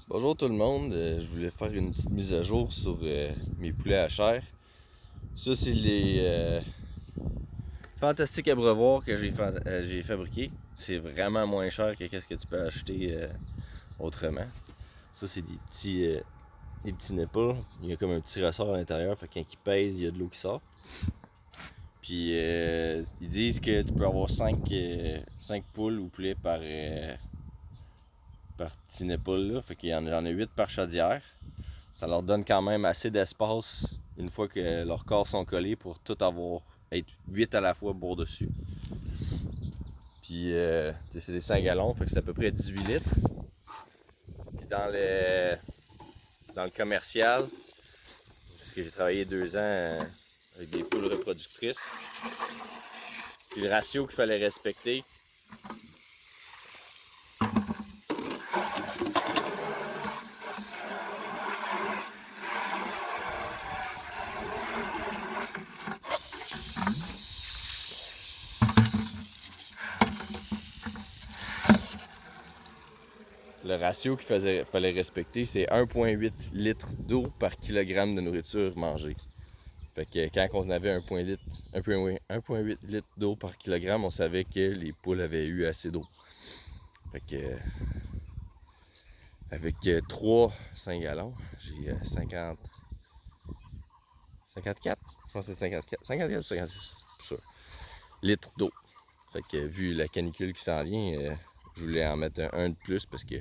Bonjour tout le monde, je voulais faire une petite mise à jour sur mes poulets à chair. Ça c'est les fantastiques abreuvoirs que j'ai fabriqués. C'est vraiment moins cher que ce que tu peux acheter autrement. Ça c'est des petits nipples. Il y a comme un petit ressort à l'intérieur, fait que quand il pèse, il y a de l'eau qui sort. Puis ils disent que tu peux avoir 5 poules ou poulets par petit nipple là. Fait qu'il y en a 8 par chaudière. Ça leur donne quand même assez d'espace une fois que leurs corps sont collés pour tout être 8 à la fois bourre dessus. Puis c'est des 5 gallons, fait que c'est à peu près 18 litres. Puis dans le commercial, parce que j'ai travaillé 2 ans avec des poules reproductrices, puis le ratio qu'il fallait respecter, fallait respecter, c'est 1,8 litres d'eau par kilogramme de nourriture mangée. Fait que quand on avait 1,8 litres d'eau par kilogramme, on savait que les poules avaient eu assez d'eau. Fait que avec 3 5 gallons, j'ai 54, je pense que c'est 54 ou 56, pour sûr, litres d'eau. Fait que vu la canicule qui s'en vient, je voulais en mettre un de plus parce que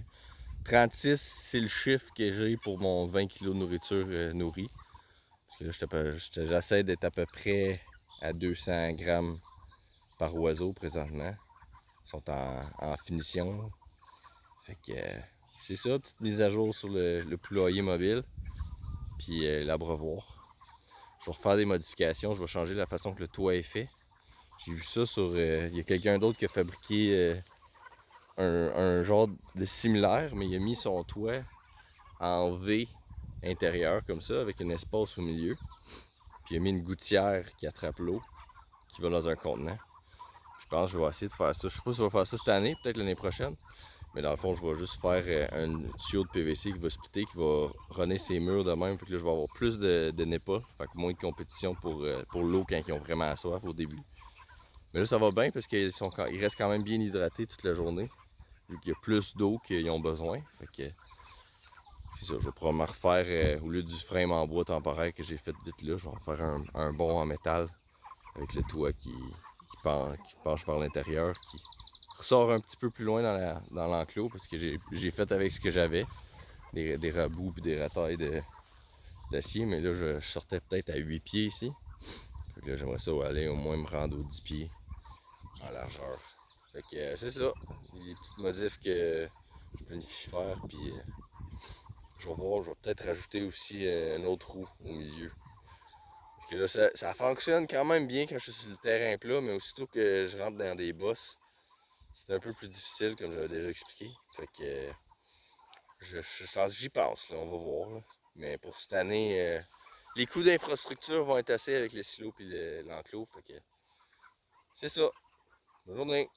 36, c'est le chiffre que j'ai pour mon 20 kg de nourriture nourrie. Parce que là, j'essaie d'être à peu près à 200 grammes par oiseau présentement. Ils sont en finition. Fait que c'est ça, petite mise à jour sur le poulailler mobile. Puis l'abreuvoir. Je vais refaire des modifications, je vais changer la façon que le toit est fait. J'ai vu ça sur. Il y a quelqu'un d'autre qui a fabriqué un genre de similaire, mais il a mis son toit en V intérieur comme ça, avec un espace au milieu. Puis il a mis une gouttière qui attrape l'eau, qui va dans un contenant. Je pense que je vais essayer de faire ça. Je sais pas si je vais faire ça cette année, peut-être l'année prochaine. Mais dans le fond, je vais juste faire un tuyau de PVC qui va splitter, qui va runner ses murs de même. Fait que là, je vais avoir plus de NEPA, fait que moins de compétition pour l'eau quand ils ont vraiment soif au début. Mais là, ça va bien parce qu'ils restent quand même bien hydratés toute la journée, vu qu'il y a plus d'eau qu'ils ont besoin. Fait que c'est ça, je vais probablement refaire, au lieu du frame en bois temporaire que j'ai fait vite là, je vais refaire un bon en métal avec le toit qui penche vers l'intérieur, qui ressort un petit peu plus loin dans l'enclos parce que j'ai fait avec ce que j'avais, des rabous et des ratailles d'acier, mais là je sortais peut-être à 8 pieds ici. Fait que là j'aimerais ça aller au moins me rendre aux 10 pieds en largeur. Fait que c'est ça, les petites modifs que je planifie faire, puis je vais voir, je vais peut-être rajouter aussi un autre roue au milieu. Parce que là, ça fonctionne quand même bien quand je suis sur le terrain plat, mais aussitôt que je rentre dans des bosses, c'est un peu plus difficile, comme j'avais déjà expliqué. Fait que j'y pense, là, on va voir. Là. Mais pour cette année, les coûts d'infrastructure vont être assez avec le silo et l'enclos. Fait que c'est ça. Bonne journée.